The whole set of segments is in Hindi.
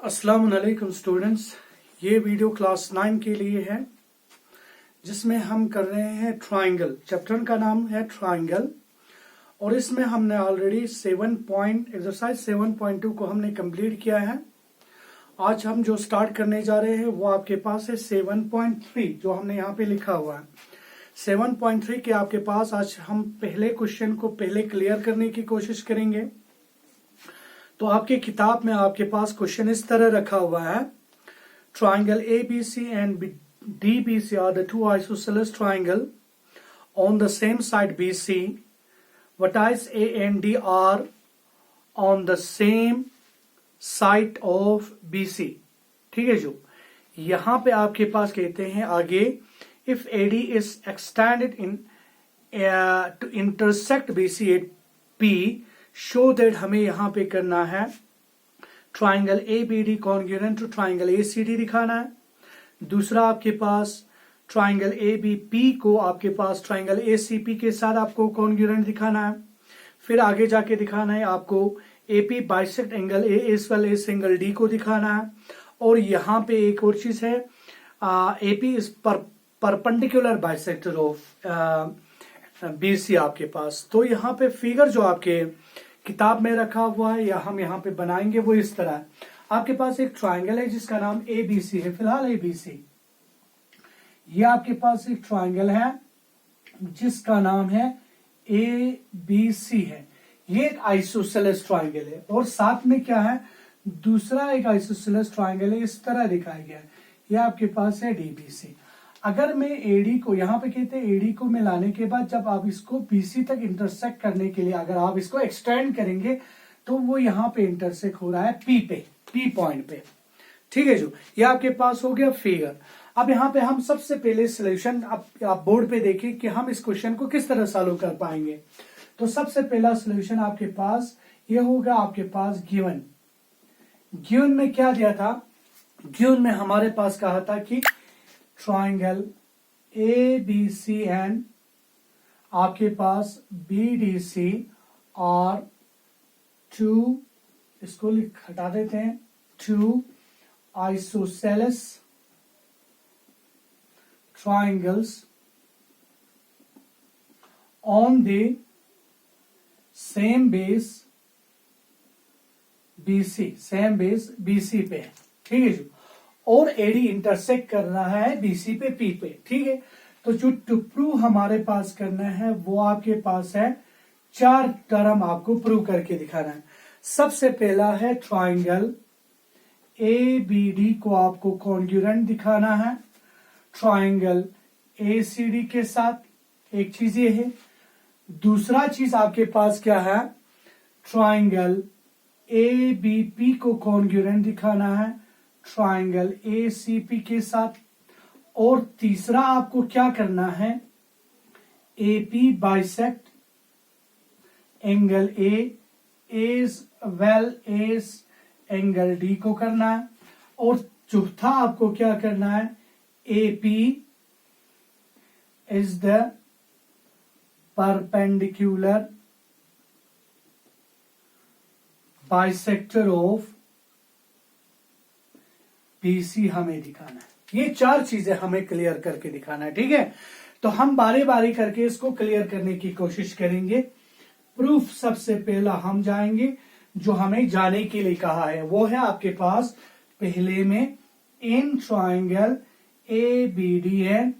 अस्सलाम वालेकुम स्टूडेंट्स। ये वीडियो क्लास 9 के लिए है जिसमें हम कर रहे हैं ट्राइंगल। चैप्टर का नाम है ट्राइंगल और इसमें हमने ऑलरेडी एक्सरसाइज 7.2 को हमने कंप्लीट किया है। आज हम जो स्टार्ट करने जा रहे हैं वो आपके पास है 7.3 जो हमने यहाँ पे लिखा हुआ है। 7.3 के आपके पास आज हम पहले क्वेश्चन को पहले क्लियर करने की कोशिश करेंगे। तो आपकी किताब में आपके पास क्वेश्चन इस तरह रखा हुआ है, triangle ABC and DBC are the two isosceles triangle on the same side BC, vertices A and D are on the same side of BC। ठीक है, जो यहां पे आपके पास कहते हैं आगे, इफ AD is extended in to intersect BC at P, show that हमें यहां पे करना है triangle ABD congruent to triangle ACD दिखाना है। दूसरा आपके पास ट्राइंगल ABP को आपके पास ट्राइंगल ACP के साथ आपको कॉन्ग्रुएंट दिखाना है। फिर आगे जाके दिखाना है आपको AP bisect angle A as well as angle D को दिखाना है। और यहाँ पे एक और चीज है, AP is perpendicular bisector of BC आपके पास। तो यहाँ पे फिगर जो आपके किताब में रखा हुआ है या हम यहाँ पे बनाएंगे वो इस तरह है। आपके पास एक ट्राइंगल है जिसका नाम ABC है, फिलहाल ABC। ये आपके पास एक ट्राइंगल है जिसका नाम है ABC है। ये एक आइसोसेलेस ट्राइंगल है और साथ में क्या है, दूसरा एक आइसोसेलेस ट्राइंगल है, इस तरह दिखाया गया है। ये आपके पास है DBC। अगर मैं AD को यहाँ पे कहते हैं AD को मिलाने के बाद जब आप इसको BC तक इंटरसेक्ट करने के लिए अगर आप इसको एक्सटेंड करेंगे तो वो यहाँ पे इंटरसेक्ट हो रहा है P पॉइंट पे। ठीक है, जो ये आपके पास हो गया फिगर। अब यहाँ पे हम सबसे पहले सोल्यूशन आप बोर्ड पे देखें कि हम इस क्वेश्चन को किस तरह सॉल्व कर पाएंगे। तो सबसे पहला सोल्यूशन आपके पास ये होगा, आपके पास गिवन में क्या दिया था, गिवन में हमारे पास कहा था कि ट्राइंगल ABC एंड आपके पास BDC और टू, इसको हटा देते हैं, two isosceles triangles on the same base BC, same base BC पे है। ठीक है जी, और AD इंटरसेक्ट कर रहा है BC पे P पे। ठीक है, तो जो टू प्रूव हमारे पास करना है वो आपके पास है, चार टर्म आपको प्रूव करके दिखाना है। सबसे पहला है ट्राइंगल ABD को आपको कॉन्ग्रुएंट दिखाना है ट्राइंगल ACD के साथ। एक चीज ये है। दूसरा चीज आपके पास क्या है, ट्राइंगल ABP को कॉन्ग्रुएंट दिखाना है ट्राइंगल ACP के साथ। और तीसरा आपको क्या करना है, AP bisect angle A as well as angle D को करना है। और चौथा आपको क्या करना है, AP is the perpendicular bisector of BC हमें दिखाना है। ये चार चीजें हमें क्लियर करके दिखाना है। ठीक है, तो हम बारी बारी करके इसको क्लियर करने की कोशिश करेंगे। प्रूफ सबसे पहला हम जाएंगे, जो हमें जाने के लिए कहा है वो है आपके पास पहले में in triangle ABD and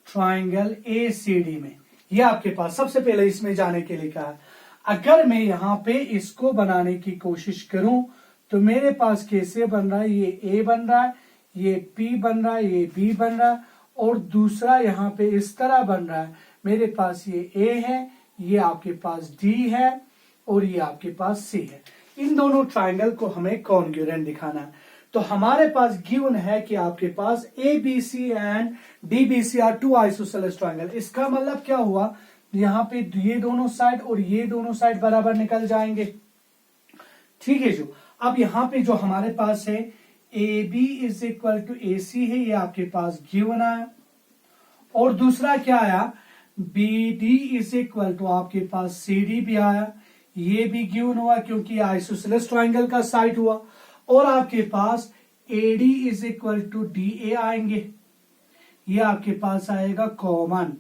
triangle ACD में। ये आपके पास सबसे पहले इसमें जाने के लिए कहा है। अगर मैं यहां पे इसको बनाने की कोशिश करूं तो मेरे पास कैसे बन रहा है, ये A बन रहा है, ये P बन रहा है, ये B बन रहा है और दूसरा यहाँ पे इस तरह बन रहा है। मेरे पास ये A है, ये आपके पास D है और ये आपके पास C है। इन दोनों ट्राइंगल को हमें कॉन्ग्रुएंट दिखाना है। तो हमारे पास गिवन है कि आपके पास ABC and DBC are two isosceles triangle. इसका मतलब क्या हुआ, यहाँ पे ये दोनों साइड और ये दोनों साइड बराबर निकल जाएंगे। ठीक है, जो अब यहाँ पे जो हमारे पास है AB is equal to AC है, ये आपके पास गिवन आया। और दूसरा क्या आया, BD इज इक्वल टू आपके पास CD भी आया। ये भी गिवन हुआ क्योंकि आइसोसेलेस ट्राइंगल का साइड हुआ। और आपके पास AD is equal to DA आएंगे, ये आपके पास आएगा कॉमन,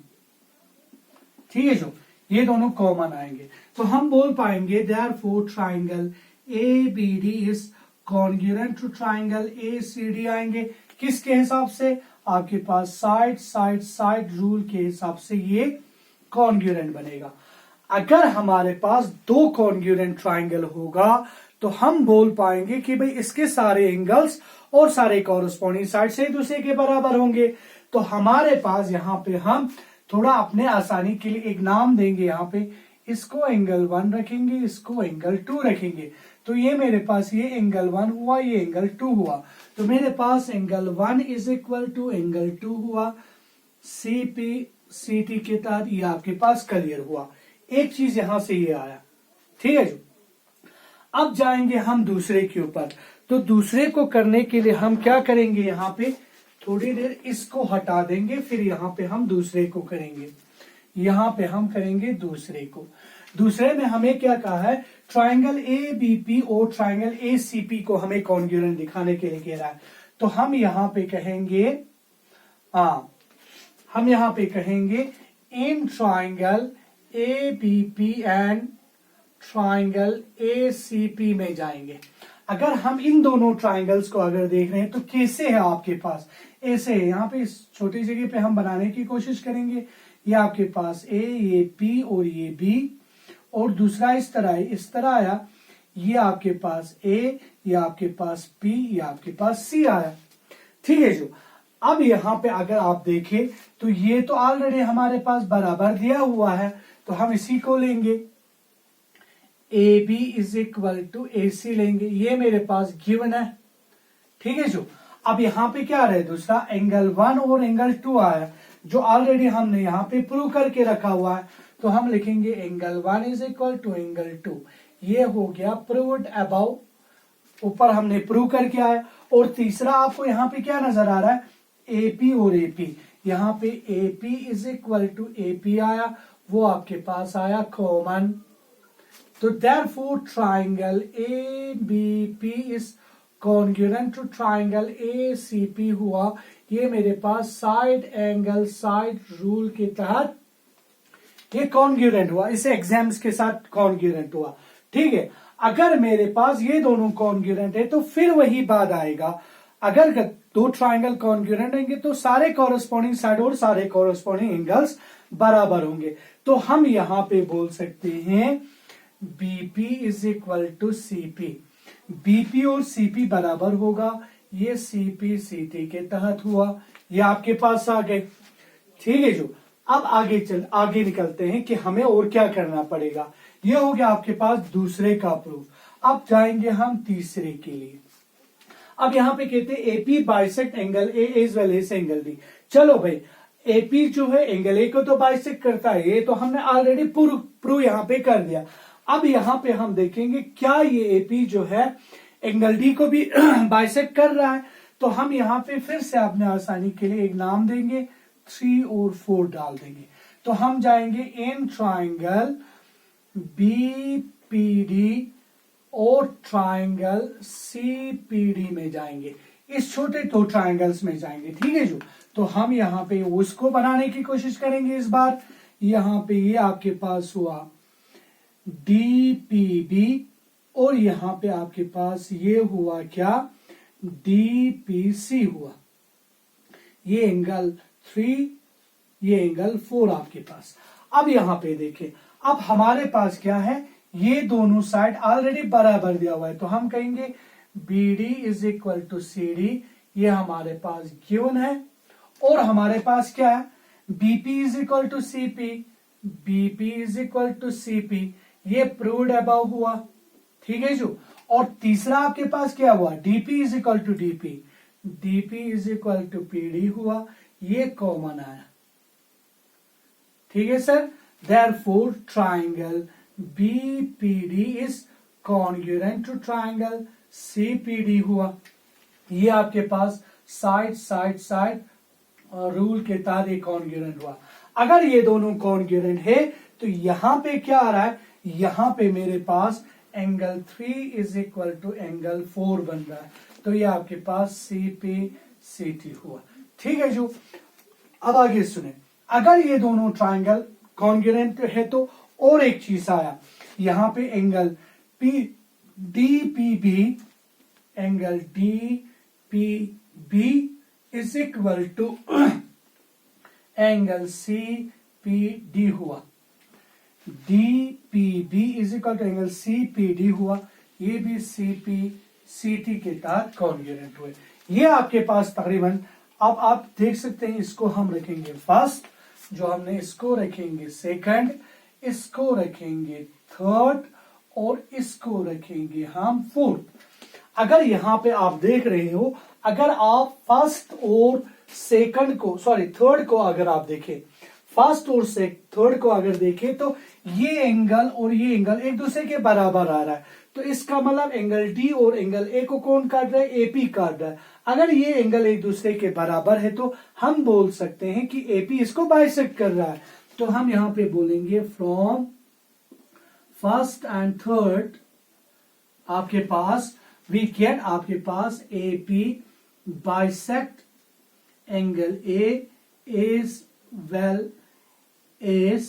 ठीक है जो, ये दोनों कॉमन आएंगे, तो हम बोल पाएंगे therefore triangle ABD is congruent to triangle ACD आएंगे। किसके हिसाब से? आपके पास साइड साइड साइड रूल के हिसाब से ये कॉन्ग्रुएंट बनेगा। अगर हमारे पास दो कॉन्ग्रुएंट ट्राइंगल होगा तो हम बोल पाएंगे कि भाई इसके सारे एंगल्स और सारे कॉरस्पॉन्डिंग साइड से एक दूसरे के बराबर होंगे। तो हमारे पास यहाँ पे हम थोड़ा अपने आसानी के लिए एक नाम देंगे, यहाँ पे इसको एंगल 1 रखेंगे, इसको एंगल 2 रखेंगे। तो ये मेरे पास ये एंगल 1 हुआ, ये एंगल 2 हुआ, तो मेरे पास angle 1 is equal to angle 2 हुआ, CPCT के तहत ये आपके पास क्लियर हुआ। एक चीज यहां से ये आया, ठीक है जो। अब जाएंगे हम दूसरे के ऊपर, तो दूसरे को करने के लिए हम क्या करेंगे, यहाँ पे थोड़ी देर इसको हटा देंगे, फिर यहाँ पे हम दूसरे को करेंगे, यहाँ पे हम करेंगे दूसरे को। दूसरे में हमें क्या कहा है, ट्राइंगल ABP और ट्राइंगल ACP को हमें कॉन्ग्रुएंट दिखाने के लिए कह रहा है। तो हम यहाँ पे कहेंगे, हम यहाँ पे कहेंगे in triangle ABP and triangle ACP में जाएंगे। अगर हम इन दोनों ट्राइंगल्स को अगर देख रहे हैं तो कैसे है आपके पास, ऐसे है, यहाँ पे इस छोटी जगह पे हम बनाने की कोशिश करेंगे। ये आपके पास A, ये P और ये B, और दूसरा इस तरह है, इस तरह आया, ये आपके पास A, ये आपके पास P, ये आपके पास C आया, ठीक है जो। अब यहाँ पे अगर आप देखें तो ये तो ऑलरेडी हमारे पास बराबर दिया हुआ है, तो हम इसी को लेंगे, AB is equal to AC लेंगे, ये मेरे पास गिवन है, ठीक है जो। अब यहाँ पे क्या रहे, दूसरा एंगल 1 और एंगल 2 आया, जो ऑलरेडी हमने यहाँ पे प्रूव करके रखा हुआ है, तो हम लिखेंगे angle 1 is equal to angle 2, ये हो गया प्रूव्ड अबाउ, ऊपर हमने प्रूव करके आया। और तीसरा आपको यहाँ पे क्या नजर आ रहा है, AP और AP, यहाँ पे AP is equal to AP आया, वो आपके पास आया कॉमन। तो therefore triangle ABP is congruent to triangle ACP हुआ, ये मेरे पास साइड एंगल साइड रूल के तहत ये कॉन्ग्रुएंट हुआ, इसे एग्जाम्स के साथ कॉन्ग्रुएंट हुआ, ठीक है। अगर मेरे पास ये दोनों कॉन्ग्रुएंट है तो फिर वही बात आएगा, अगर दो ट्राइंगल कॉन्ग्रुएंट होंगे तो सारे कॉरस्पॉन्डिंग साइड और सारे कॉरस्पॉन्डिंग एंगल्स बराबर होंगे। तो हम यहां पे बोल सकते हैं BP is equal to CP, BP और CP बराबर होगा, ये CPCT के तहत हुआ, ये आपके पास आ गए, ठीक है जो। अब आगे निकलते हैं कि हमें और क्या करना पड़ेगा। ये हो गया आपके पास दूसरे का प्रूफ। अब जाएंगे हम तीसरे के लिए। अब यहाँ पे कहते हैं AP bisect angle A as well as angle B। चलो भाई, AP जो है एंगल A को तो बाइसेक्ट करता है, ये तो हमने ऑलरेडी प्रूव यहाँ पे कर दिया। अब यहाँ पे हम देखेंगे क्या ये AP जो है एंगल D को भी बाइसेक्ट कर रहा है। तो हम यहाँ पे फिर से अपने आसानी के लिए एक नाम देंगे, 3 और 4 डाल देंगे। तो हम जाएंगे इन ट्राइंगल BPD और ट्राइंगल CPD में जाएंगे, इस छोटे दो ट्राइंगल्स में जाएंगे, ठीक है जो। तो हम यहाँ पे उसको बनाने की कोशिश करेंगे इस बार। यहाँ पे ये आपके पास हुआ DPB और यहाँ पे आपके पास ये हुआ क्या, DPC हुआ, ये एंगल 3, ये एंगल 4 आपके पास। अब यहाँ पे देखें, अब हमारे पास क्या है, ये दोनों साइड ऑलरेडी बराबर दिया हुआ है, तो हम कहेंगे BD is equal to CD, ये हमारे पास गिवन है। और हमारे पास क्या है, BP is equal to CP, BP is equal to CP, ये प्रूव्ड अबाउ हुआ, ठीक है जो। और तीसरा आपके पास क्या हुआ, DP is equal to DP, DP is equal to PD हुआ, ये कॉमन आया, ठीक है sir. Therefore triangle BPD is congruent to triangle CPD हुआ, ये आपके पास साइड साइड साइड रूल के तहत एक कॉन्ग्रुएंट हुआ। अगर ये दोनों कॉन्ग्रुएंट है तो यहां पे क्या आ रहा है, यहां पे मेरे पास angle 3 is equal to angle 4 बन रहा है। तो ये आपके पास CPCT हुआ। ठीक है जो, अब आगे सुने, अगर ये दोनों ट्राइंगल कॉन्ग्रुएंट है तो और एक चीज आया, यहां पे angle DPB, angle DPB is equal to angle CPD हुआ। DPB is equal to angle CPD हुआ। ये भी CPCT के तहत कॉन्ग्रुएंट हुए। ये आपके पास तकरीबन, अब आप देख सकते हैं, इसको हम रखेंगे फर्स्ट, जो हमने इसको रखेंगे सेकंड, इसको रखेंगे थर्ड और इसको रखेंगे हम फोर्थ। अगर यहां पे आप देख रहे हो, अगर आप फर्स्ट और सेकंड को, सॉरी थर्ड को अगर आप देखें, फर्स्ट और थर्ड को अगर देखें तो ये एंगल और ये एंगल एक दूसरे के बराबर आ रहा है। तो इसका मतलब एंगल डी और एंगल ए को कौन काट रहा है? एपी काट रहा है। अगर ये एंगल एक दूसरे के बराबर है तो हम बोल सकते हैं कि एपी इसको बाइसेक्ट कर रहा है। तो हम यहां पे बोलेंगे फ्रॉम फर्स्ट एंड थर्ड आपके पास वी गेट, आपके पास AP bisect angle A is well as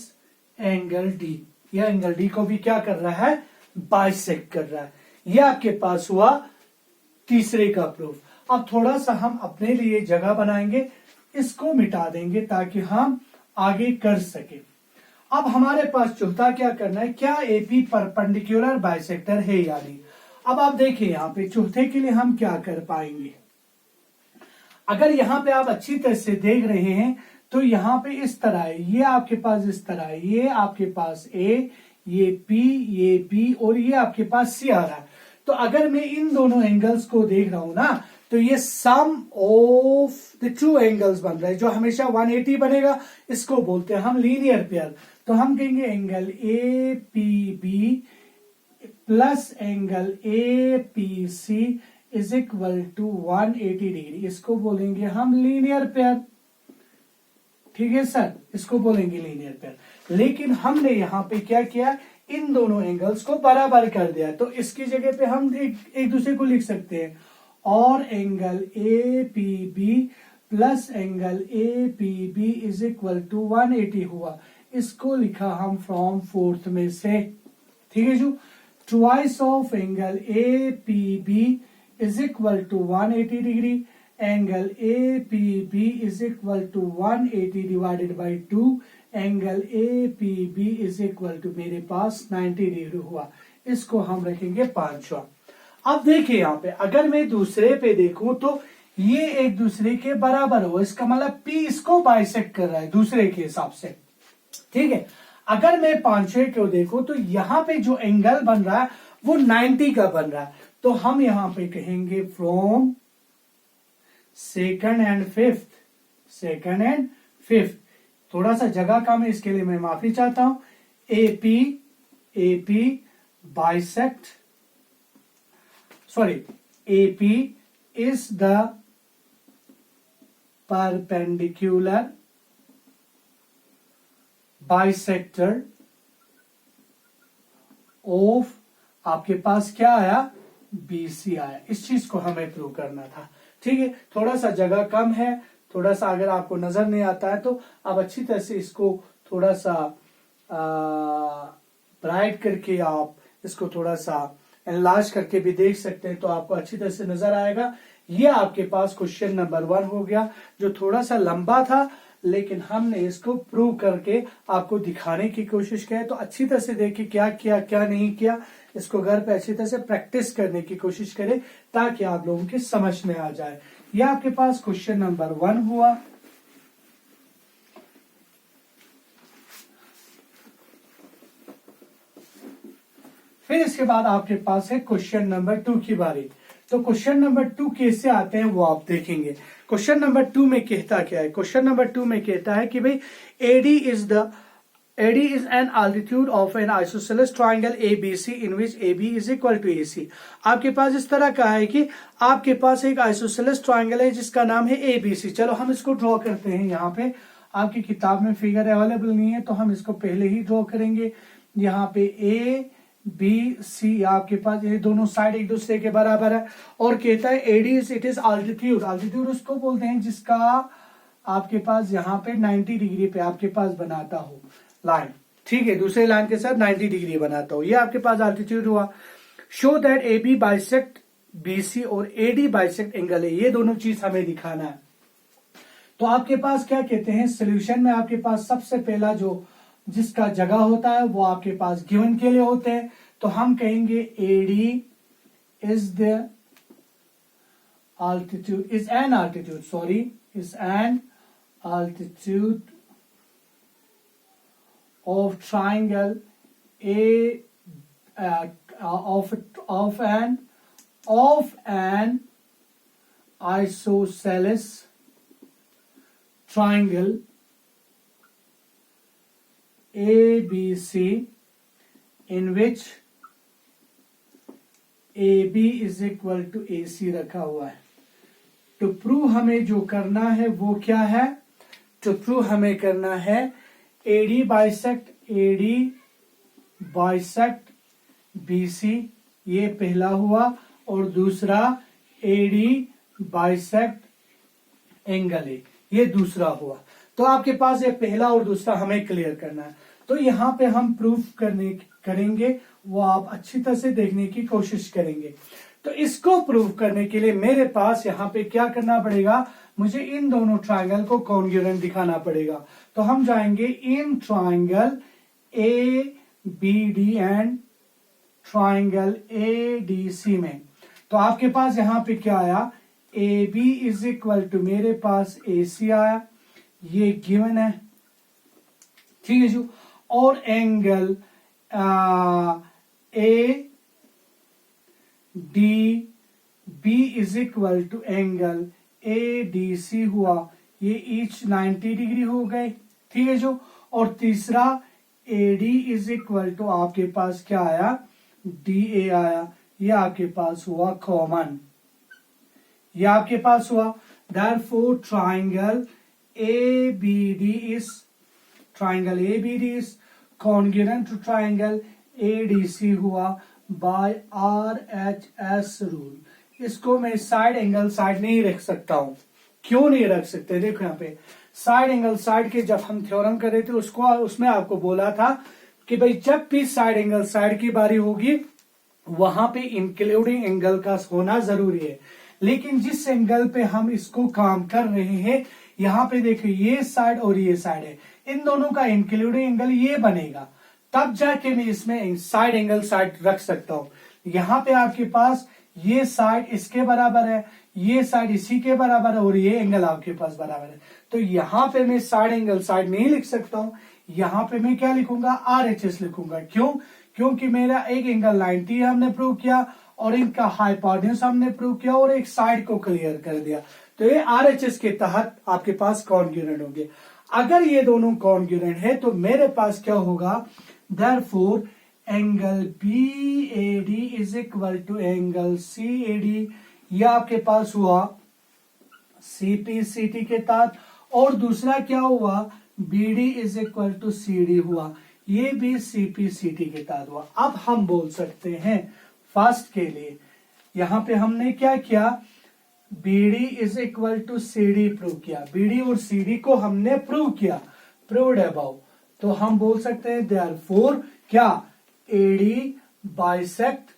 angle D. यह एंगल डी को भी क्या कर रहा है? बाइसेक्ट कर रहा है। यह आपके पास हुआ तीसरे का प्रूफ। अब थोड़ा सा हम अपने लिए जगह बनाएंगे, इसको मिटा देंगे ताकि हम आगे कर सके। अब हमारे पास चौथा क्या करना है, क्या एपी परपेंडिकुलर बाइसेक्टर है या नहीं। अब आप देखिए यहाँ पे चौथे के लिए हम क्या कर पाएंगे। अगर यहाँ पे आप अच्छी तरह से देख रहे हैं तो यहाँ पे इस तरह है, ये आपके पास इस तरह है, ये आपके पास ए, ये पी और ये आपके पास सी आ रहा है। तो अगर मैं इन दोनों एंगल्स को देख रहा हूं ना, तो ये सम ऑफ द टू एंगल्स बन रहा है, जो हमेशा 180 बनेगा। इसको बोलते हैं हम लीनियर पेयर। तो हम कहेंगे angle A P B plus angle A P C is equal to 180 degree. इसको बोलेंगे हम लीनियर पेयर। ठीक है सर, इसको बोलेंगे लीनियर पेयर। लेकिन हमने यहां पे क्या किया, इन दोनों एंगल्स को बराबर कर दिया। तो इसकी जगह पे हम एक दूसरे को लिख सकते हैं, और angle A P B plus angle A P B is equal to 180 हुआ। इसको लिखा हम फ्रॉम फोर्थ में से। ठीक है जो, twice of angle A P B is equal to 180 degree, angle A P B is equal to 180 divided by 2, angle A P B is equal to मेरे पास 90 डिग्री हुआ। इसको हम रखेंगे पांचवा। अब देखिए यहाँ पे अगर मैं दूसरे पे देखूं तो ये एक दूसरे के बराबर हो, इसका मतलब पी इसको बाइसेक्ट कर रहा है दूसरे के हिसाब से। ठीक है, अगर मैं पांचवे को देखूं तो यहाँ पे जो एंगल बन रहा है वो 90 का बन रहा है। तो हम यहाँ पे कहेंगे from second and fifth, second and fifth. थोड़ा सा जगह कम है, इसके लिए मैं माफी चाहता हूं। AP bisect, sorry, AP is the perpendicular bisector of, आपके पास क्या आया, बीसी आया। इस चीज को हमें प्रूव करना था। ठीक है, थोड़ा सा जगह कम है, थोड़ा सा अगर आपको नजर नहीं आता है तो आप अच्छी तरह से इसको थोड़ा सा ब्राइट करके आप इसको थोड़ा सा एनलार्ज करके भी देख सकते हैं, तो आपको अच्छी तरह से नजर आएगा। ये आपके पास क्वेश्चन नंबर 1 हो गया, जो थोड़ा सा लंबा था, लेकिन हमने इसको प्रूव करके आपको दिखाने की कोशिश की है। तो अच्छी तरह से देखिए क्या किया क्या नहीं किया, इसको घर पे अच्छी तरह से प्रैक्टिस करने की कोशिश करें ताकि आप लोगों की समझ में आ जाए। यह आपके पास क्वेश्चन नंबर 1 हुआ। फिर इसके बाद आपके पास है क्वेश्चन नंबर 2 की बारी। तो क्वेश्चन नंबर 2 कैसे आते हैं वो आप देखेंगे। क्वेश्चन नंबर 2 में कहता क्या है, क्वेश्चन नंबर 2 में कहता है कि भाई AD is an altitude of an isosceles triangle ABC in which AB is equal to AC। आपके पास इस तरह का है कि आपके पास एक आइसोसेलेस ट्राइंगल है जिसका नाम है ABC। चलो हम इसको ड्रॉ करते हैं। यहाँ पे आपकी किताब में फिगर अवेलेबल नहीं है तो हम इसको पहले ही ड्रॉ करेंगे। यहाँ पे A बी सी आपके पास ये दोनों साइड एक दूसरे के बराबर है। और कहता है AD it is altitude. Altitude उसको बोलते हैं जिसका आपके पास यहाँ पे 90 डिग्री पे आपके पास बनाता हो लाइन, ठीक है, दूसरे लाइन के साथ 90 डिग्री बनाता हो, ये आपके पास अल्टीट्यूड हुआ। Show that A B bisect B C और ए डी बाइसेक्ट एंगल है, ये दोनों चीज हमें दिखाना है। तो आपके पास क्या कहते हैं, सोल्यूशन में आपके पास सबसे पहला जो जिसका जगह होता है वो आपके पास गिवन के लिए होते हैं। तो हम कहेंगे AD is the altitude is an altitude sorry is an altitude of triangle of an isosceles triangle ABC in which AB is equal to AC रखा हुआ है। टू प्रूव हमें जो करना है वो क्या है, टू प्रूव हमें करना है एडी बाइसेक्ट बीसी, ये पहला हुआ, और दूसरा एडी बाइसेक्ट एंगल ए, ये दूसरा हुआ। तो आपके पास ये पहला और दूसरा हमें क्लियर करना है। तो यहाँ पे हम प्रूफ करेंगे, वो आप अच्छी तरह से देखने की कोशिश करेंगे। तो इसको प्रूव करने के लिए मेरे पास यहाँ पे क्या करना पड़ेगा, मुझे इन दोनों ट्राइंगल को कॉन्ग्रुएंट दिखाना पड़ेगा। तो हम जाएंगे इन triangle A B D and triangle A D C में। तो आपके पास यहाँ पे क्या आया, A B is equal to मेरे पास ए सी आया, ये गिवन है, ठीक है जो। और angle A D B is equal to angle A D C हुआ, ये ईच 90 डिग्री हो गए, ठीक है जो। और तीसरा A D is equal to आपके पास क्या आया, डी ए आया, ये आपके पास हुआ कॉमन, ये आपके पास हुआ। Therefore triangle A B D is congruent to triangle A D C हुआ बाय RHS रूल। इसको मैं साइड एंगल साइड नहीं रख सकता हूं, क्यों नहीं रख सकते, देखो यहाँ पे साइड एंगल साइड के जब हम थ्योरम कर रहे थे उसको, उसमें आपको बोला था कि भाई जब भी साइड एंगल साइड की बारी होगी वहां पे इंक्लूडिंग एंगल का होना जरूरी है। लेकिन जिस एंगल पे हम इसको काम कर रहे हैं, यहाँ पे देखिए ये साइड और ये साइड है, इन दोनों का इंक्लूडिंग एंगल ये बनेगा, तब जाके मैं इसमें साइड एंगल साइड रख सकता हूं। यहाँ पे आपके पास ये साइड इसके बराबर है, ये साइड इसी के बराबर है, और ये एंगल आपके पास बराबर है। तो यहाँ पे मैं साइड एंगल साइड नहीं लिख सकता हूं, यहाँ पे मैं क्या लिखूंगा, RHS लिखूंगा। क्यों, क्योंकि मेरा एक एंगल 90 हमने प्रूव किया और इनका हाइपोटेन्यूज हमने प्रूव किया और एक साइड को क्लियर कर दिया। तो ये RHS के तहत आपके पास कॉन्ग्रुएंट होंगे। अगर ये दोनों कॉन्ग्रुएंट है तो मेरे पास क्या होगा, therefore angle BAD is equal to angle CAD, यह आपके पास हुआ CPCT के तहत। और दूसरा क्या हुआ, BD is equal to CD हुआ, ये भी CPCT के तहत हुआ। अब हम बोल सकते हैं फर्स्ट के लिए, यहां पे हमने क्या किया, BD is equal to CD prove किया, BD और CD को हमने प्रूव किया, प्रूव्ड अबाउ। तो हम बोल सकते हैं देयरफॉर क्या, AD बाइसेक्ट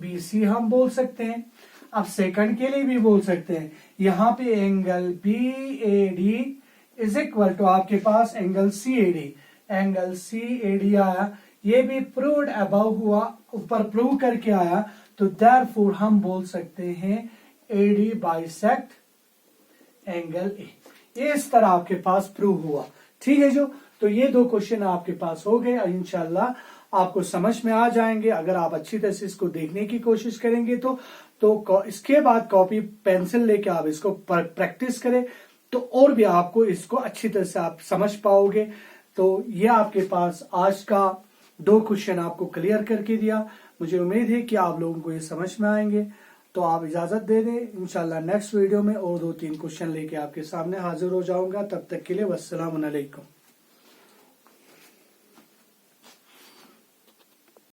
BC हम बोल सकते हैं। अब सेकंड के लिए भी बोल सकते हैं, यहां पे angle BAD is equal to आपके पास एंगल CAD आया, ये भी प्रूव्ड अबाउ हुआ, ऊपर प्रूव करके आया। तो देयरफॉर हम बोल सकते हैं AD बाइसेक्ट एंगल A, ये इस तरह आपके पास प्रूव हुआ, ठीक है जो। तो ये दो क्वेश्चन आपके पास हो गए, इंशाल्लाह आपको समझ में आ जाएंगे अगर आप अच्छी तरह से इसको देखने की कोशिश करेंगे। तो इसके बाद कॉपी पेंसिल लेके आप इसको प्रैक्टिस करें, तो और भी आपको इसको अच्छी तरह से आप समझ पाओगे। तो ये आपके पास आज का 2 क्वेश्चन आपको क्लियर करके दिया, मुझे उम्मीद है कि आप लोगों को ये समझ में आएंगे। तो आप इजाजत दे दें, इंशाल्लाह नेक्स्ट वीडियो में और 2-3 क्वेश्चन लेके आपके सामने हाजिर हो जाऊंगा। तब तक के लिए वस्सलाम अलैकुम।